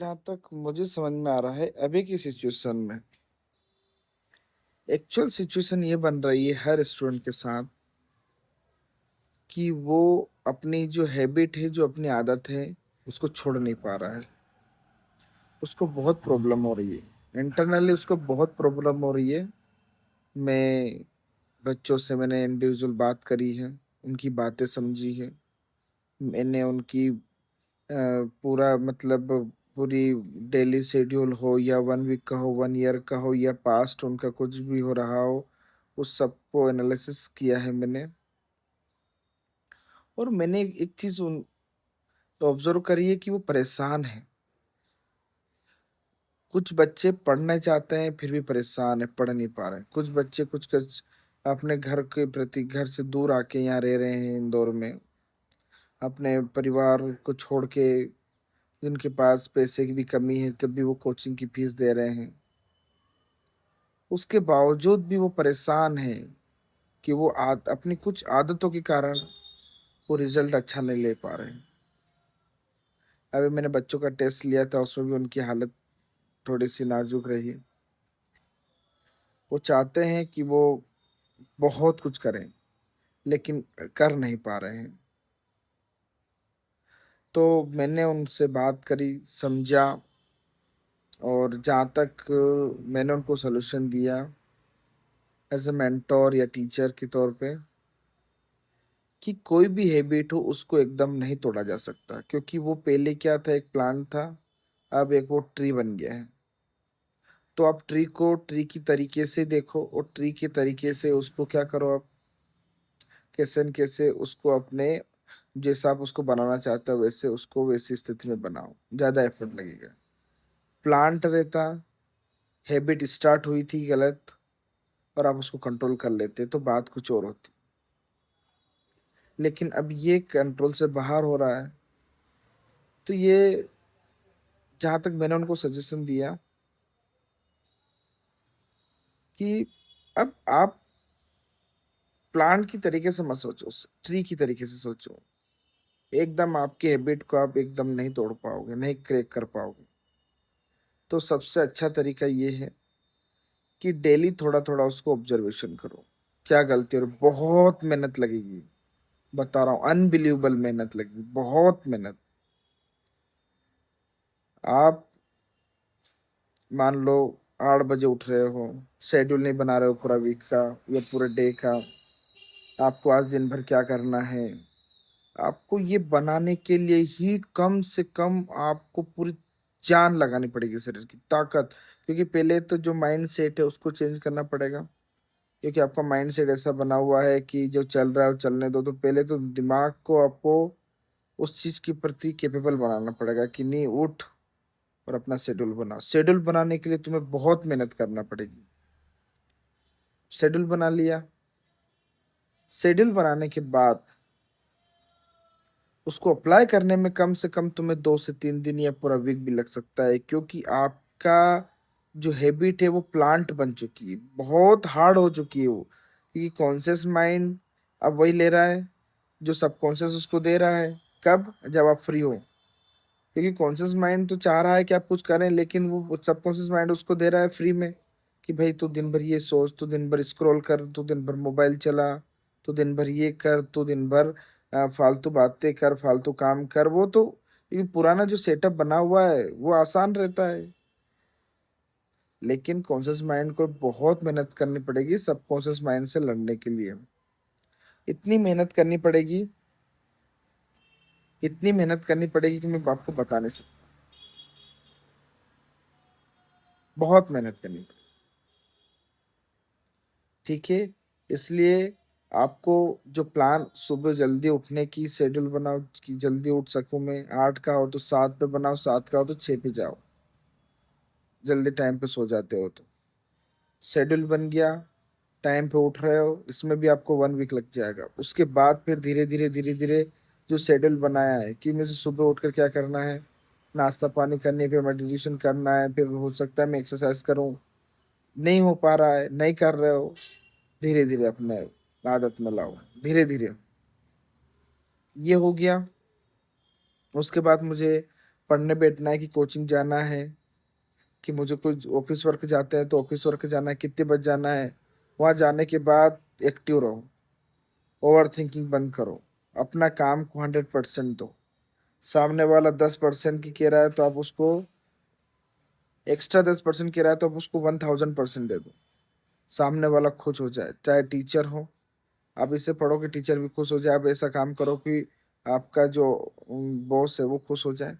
जहाँ तक मुझे समझ में आ रहा है अभी की सिचुएशन में, एक्चुअल सिचुएशन ये बन रही है हर स्टूडेंट के साथ कि वो अपनी जो हैबिट है, जो अपनी आदत है, उसको छोड़ नहीं पा रहा है। उसको बहुत प्रॉब्लम हो रही है, इंटरनली उसको बहुत प्रॉब्लम हो रही है। मैं बच्चों से मैंने इंडिविजुअल बात करी है, उनकी बातें समझी है। मैंने उनकी पूरा मतलब पूरी डेली शेड्यूल हो या 1 वीक का हो, 1 ईयर का हो या पास्ट उनका कुछ भी हो रहा हो, उस सबको एनालिसिस किया है मैंने। और मैंने एक चीज उन ऑब्जर्व करी है कि वो परेशान है। कुछ बच्चे पढ़ना चाहते हैं फिर भी परेशान है, पढ़ नहीं पा रहे हैं। कुछ बच्चे कुछ कुछ अपने घर के प्रति घर से दूर आके यहाँ रह रहे हैं इंदौर में, अपने परिवार को छोड़ के, जिनके पास पैसे की भी कमी है तब भी वो कोचिंग की फीस दे रहे हैं। उसके बावजूद भी वो परेशान है कि वो अपनी कुछ आदतों के कारण वो रिजल्ट अच्छा नहीं ले पा रहे हैं। अभी मैंने बच्चों का टेस्ट लिया था, उसमें भी उनकी हालत थोड़ी सी नाजुक रही। वो चाहते हैं कि वो बहुत कुछ करें लेकिन कर नहीं पा रहे हैं। तो मैंने उनसे बात करी, समझा, और जहाँ तक मैंने उनको सलूशन दिया एज ए मेंटोर या टीचर के तौर पे, कि कोई भी हैबिट हो उसको एकदम नहीं तोड़ा जा सकता, क्योंकि वो पहले क्या था, एक प्लांट था, अब एक वो ट्री बन गया है। तो आप ट्री को ट्री की तरीके से देखो और ट्री के तरीके से उसको क्या करो आप, कैसे न कैसे उसको अपने जैसा आप उसको बनाना चाहते हो वैसे उसको वैसी स्थिति में बनाओ, ज्यादा एफर्ट लगेगा। प्लांट रहता, हैबिट स्टार्ट हुई थी गलत और आप उसको कंट्रोल कर लेते तो बात कुछ और होती। लेकिन अब ये कंट्रोल से बाहर हो रहा है। तो ये, जहाँ तक मैंने उनको सजेशन दिया कि अब आप प्लांट की तरीके से मत सोचो, ट्री की तरीके से सोचो। एकदम आपकी हैबिट को आप एकदम नहीं तोड़ पाओगे, नहीं क्रैक कर पाओगे। तो सबसे अच्छा तरीका ये है कि डेली थोड़ा थोड़ा उसको ऑब्जर्वेशन करो, क्या गलती हो रही, बहुत मेहनत लगेगी, बता रहा हूँ, अनबिलीवेबल मेहनत लगेगी, बहुत मेहनत। आप मान लो 8 बजे उठ रहे हो, शेड्यूल नहीं बना रहे हो पूरा वीक का या पूरे डे का, आपको आज दिन भर क्या करना है। आपको ये बनाने के लिए ही कम से कम आपको पूरी जान लगानी पड़ेगी, शरीर की ताकत। क्योंकि पहले तो जो माइंड सेट है उसको चेंज करना पड़ेगा, क्योंकि आपका माइंड सेट ऐसा बना हुआ है कि जो चल रहा है वो चलने दो। तो पहले तो दिमाग को आपको उस चीज के प्रति कैपेबल बनाना पड़ेगा कि नहीं, उठ और अपना शेड्यूल बनाओ। शेड्यूल बनाने के लिए तुम्हें बहुत मेहनत करना पड़ेगी। शेड्यूल बना लिया, शेड्यूल बनाने के बाद उसको अप्लाई करने में कम से कम तुम्हें 2 से 3 दिन या पूरा वीक भी लग सकता है, क्योंकि आपका जो हैबिट है वो प्लांट बन चुकी है, बहुत हार्ड हो चुकी है वो। क्योंकि कॉन्शियस माइंड अब वही ले रहा है जो सबकॉन्शियस उसको दे रहा है। कब? जब आप फ्री हो। क्योंकि कॉन्शियस माइंड तो चाह रहा है कि आप कुछ करें, लेकिन वो सबकॉन्शियस माइंड उसको दे रहा है फ्री में कि भाई तू दिन भर ये सोच, तू दिन भर स्क्रॉल कर, तू दिन भर मोबाइल चला, तू दिन भर ये कर, तू दिन भर फालतू बातें कर, फालतू काम कर। वो तो ये पुराना जो सेटअप बना हुआ है वो आसान रहता है। लेकिन कॉन्शियस माइंड को बहुत मेहनत करनी पड़ेगी सबकॉन्शियस माइंड से लड़ने के लिए। इतनी मेहनत करनी पड़ेगी, इतनी मेहनत करनी पड़ेगी कि मैं आपको बता नहीं सकता। बहुत मेहनत करनी पड़ेगी। ठीक है, इसलिए आपको जो प्लान, सुबह जल्दी उठने की शेड्यूल बनाओ कि जल्दी उठ सकूं मैं। 8 का हो तो 7 पे बनाओ, 7 का हो तो 6 पे जाओ, जल्दी टाइम पे सो जाते हो तो। शेड्यूल बन गया, टाइम पे उठ रहे हो, इसमें भी आपको 1 वीक लग जाएगा। उसके बाद फिर धीरे धीरे धीरे धीरे जो शेड्यूल बनाया है कि मुझे सुबह उठकर क्या करना है, नाश्ता पानी करनी है, फिर मेडिटेशन करना है, फिर हो सकता है मैं एक्सरसाइज करूं, नहीं हो पा रहा है, नहीं कर रहे हो, धीरे धीरे अपने आदत में लाओ, धीरे धीरे। ये हो गया। उसके बाद मुझे पढ़ने बैठना है कि कोचिंग जाना है, कि मुझे कुछ ऑफिस वर्क जाते हैं तो ऑफिस वर्क जाना है, कितने बजे जाना है। वहाँ जाने के बाद एक्टिव रहो, ओवर थिंकिंग बंद करो, अपना काम को 100% दो। सामने वाला 10% की कह रहा है तो आप उसको एक्स्ट्रा 10% कह रहा है तो आप उसको 1000% दे दो। सामने वाला खुश हो जाए, चाहे टीचर हो। आप इससे पढ़ो कि टीचर भी खुश हो जाए। आप ऐसा काम करो कि आपका जो बॉस है वो खुश हो जाए।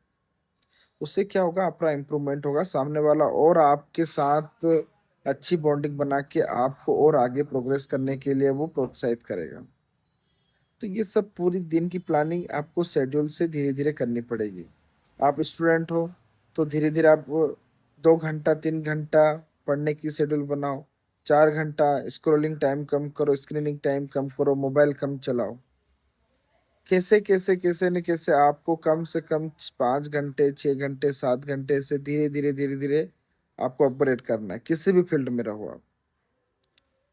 उससे क्या होगा, आपका इम्प्रूवमेंट होगा, सामने वाला और आपके साथ अच्छी बॉन्डिंग बना के आपको और आगे प्रोग्रेस करने के लिए वो प्रोत्साहित करेगा। तो ये सब पूरी दिन की प्लानिंग आपको शेड्यूल से धीरे धीरे करनी पड़ेगी। आप स्टूडेंट हो तो धीरे धीरे आप 2 घंटा 3 घंटा पढ़ने की शेड्यूल बनाओ। 4 घंटा स्क्रोलिंग टाइम कम करो, स्क्रीनिंग टाइम कम करो, मोबाइल कम चलाओ। कैसे कैसे कैसे न कैसे आपको कम से कम 5 घंटे 6 घंटे 7 घंटे से धीरे धीरे धीरे धीरे आपको अपग्रेड करना है, किसी भी फील्ड में रहो आप।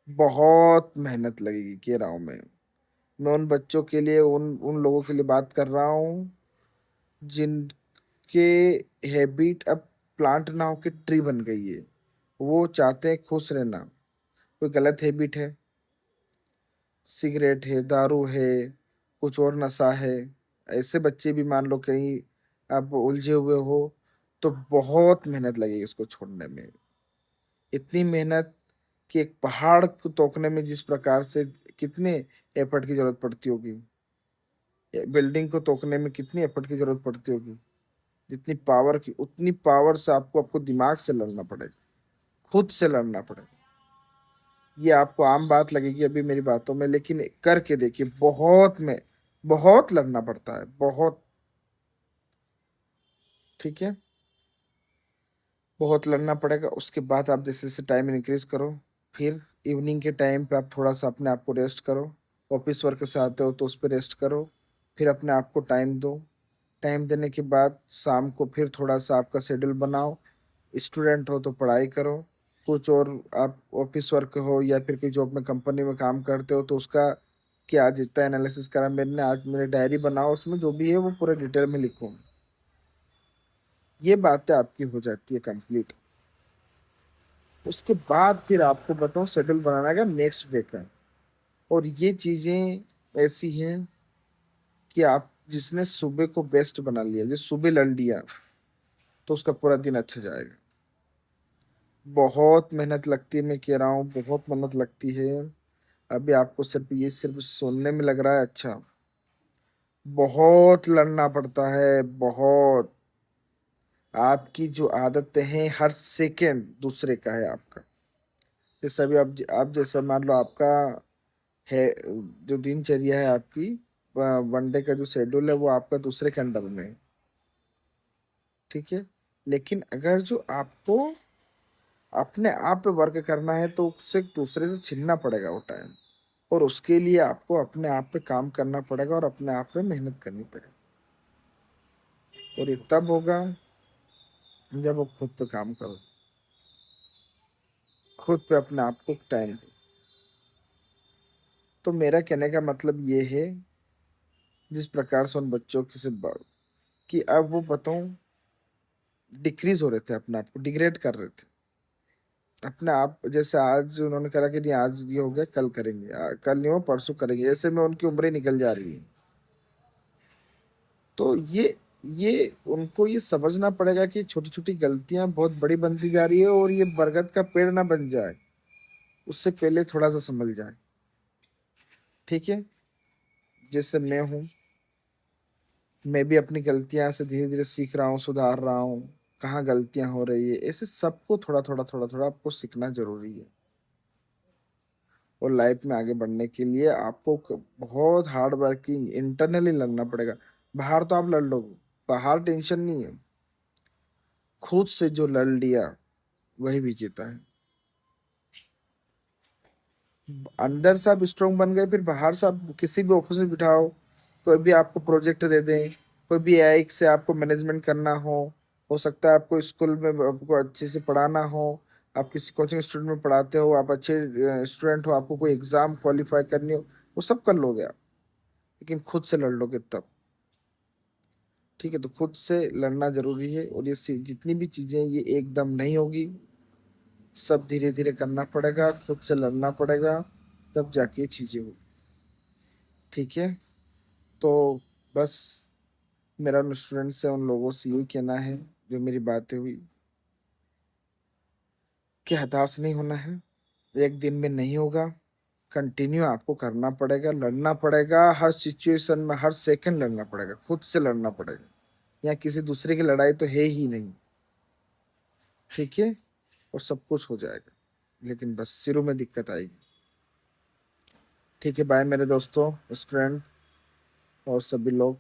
बहुत मेहनत लगेगी कह रहा हूँ मैं उन बच्चों के लिए, उन उन लोगों के लिए बात कर रहा हूँ जिनके हैबिट अब प्लांट ना होके ट्री बन गई है। वो चाहते हैं खुश रहना। कोई गलत हैबिट है, सिगरेट है, दारू है, कुछ और नशा है, ऐसे बच्चे भी मान लो कहीं आप उलझे हुए हो, तो बहुत मेहनत लगेगी इसको छोड़ने में। इतनी मेहनत कि एक पहाड़ को तोड़ने में जिस प्रकार से कितने एफर्ट की जरूरत पड़ती होगी, बिल्डिंग को तोड़ने में कितनी एफर्ट की जरूरत पड़ती होगी, जितनी पावर की उतनी पावर से आपको दिमाग से लड़ना पड़ेगा, खुद से लड़ना पड़ेगा। ये आपको आम बात लगेगी अभी मेरी बातों में, लेकिन करके देखिए, बहुत लड़ना पड़ता है, बहुत। ठीक है, बहुत लड़ना पड़ेगा। उसके बाद आप जैसे जैसे टाइम इंक्रीज करो, फिर इवनिंग के टाइम पे आप थोड़ा सा अपने आप को रेस्ट करो। ऑफिस वर्क से आते हो तो उस पर रेस्ट करो, फिर अपने आप को टाइम दो। टाइम देने के बाद शाम को फिर थोड़ा सा आपका शेड्यूल बनाओ। स्टूडेंट हो तो पढ़ाई करो, कुछ और आप ऑफिस वर्क हो या फिर कोई जॉब में कंपनी में काम करते हो तो उसका कि आज इतना एनालिसिस करा मैंने, आज मेरी डायरी बनाओ, उसमें जो भी है वो पूरे डिटेल में लिखो। ये बातें आपकी हो जाती है कंप्लीट। उसके बाद फिर आपको बताऊं शेड्यूल बनाना का नेक्स्ट डे का। और ये चीजें ऐसी हैं कि आप जिसने सुबह को बेस्ट बना लिया, जो सुबह लड़ लिया, तो उसका पूरा दिन अच्छा जाएगा। बहुत मेहनत लगती है, मैं कह रहा हूँ बहुत मेहनत लगती है। अभी आपको सिर्फ सुनने में लग रहा है अच्छा, बहुत लड़ना पड़ता है, बहुत। आपकी जो आदतें हैं हर सेकंड दूसरे का है आपका। जैसे अभी आप जैसा मान लो आपका है, जो दिनचर्या है आपकी, वनडे का जो शेड्यूल है वो आपका दूसरे के अंडर में है। ठीक है, लेकिन अगर जो आपको अपने आप पे वर्क करना है तो उससे दूसरे से छीनना पड़ेगा वो टाइम। और उसके लिए आपको अपने आप पे काम करना पड़ेगा और अपने आप पे मेहनत करनी पड़ेगी। और ये तब होगा जब वो खुद पे काम करो, खुद पे अपने आप को टाइम दो। तो मेरा कहने का मतलब ये है, जिस प्रकार से उन बच्चों की से कि अब वो बताऊं डिक्रीज हो रहे थे, अपने आप को डिग्रेड कर रहे थे अपने आप। जैसे आज उन्होंने कहा कि नहीं आज ये हो गया कल करेंगे, कल नहीं हो परसों करेंगे, ऐसे में उनकी उम्रें निकल जा रही है। तो ये उनको ये समझना पड़ेगा कि छोटी छोटी गलतियां बहुत बड़ी बनती जा रही है और ये बरगद का पेड़ ना बन जाए, उससे पहले थोड़ा सा संभल जाए। ठीक है, जैसे मैं हूँ, मैं भी अपनी गलतियां से धीरे धीरे सीख रहा हूँ, सुधार रहा हूँ, कहाँ गलतियां हो रही है। ऐसे सबको थोड़ा थोड़ा थोड़ा थोड़ा आपको सीखना जरूरी है। और लाइफ में आगे बढ़ने के लिए आपको बहुत हार्ड वर्किंग इंटरनली लगना पड़ेगा। बाहर तो आप लड़ लोगे, बाहर टेंशन नहीं है। खुद से जो लड़ लिया वही विजेता है। अंदर से आप स्ट्रोंग बन गए, फिर बाहर से आप किसी भी ऑफिस में बिठाओ, कोई भी आपको प्रोजेक्ट दे दें, कोई भी एआई से आपको मैनेजमेंट करना हो सकता है आपको स्कूल में आपको अच्छे से पढ़ाना हो, आप किसी कोचिंग इंस्टीट्यूट में पढ़ाते हो, आप अच्छे स्टूडेंट हो, आपको कोई एग्जाम क्वालिफाई करनी हो, वो सब कर लोगे आप। लेकिन खुद से लड़ लोगे तब। ठीक है, तो खुद से लड़ना जरूरी है। और ये जितनी भी चीजें ये एकदम नहीं होगी, सब धीरे धीरे करना पड़ेगा, खुद से लड़ना पड़ेगा, तब जाके ये चीजें होगी। ठीक है, तो बस मेरा उन स्टूडेंट से, उन लोगों से यही कहना है जो मेरी बातें हुई, कि हताश नहीं होना है। एक दिन में नहीं होगा, कंटिन्यू आपको करना पड़ेगा, लड़ना पड़ेगा, हर सिचुएशन में हर सेकंड लड़ना पड़ेगा, खुद से लड़ना पड़ेगा। यहाँ किसी दूसरे की लड़ाई तो है ही नहीं। ठीक है, और सब कुछ हो जाएगा, लेकिन बस शुरू में दिक्कत आएगी। ठीक है, बाय मेरे दोस्तों, स्टूडेंट और सभी लोग।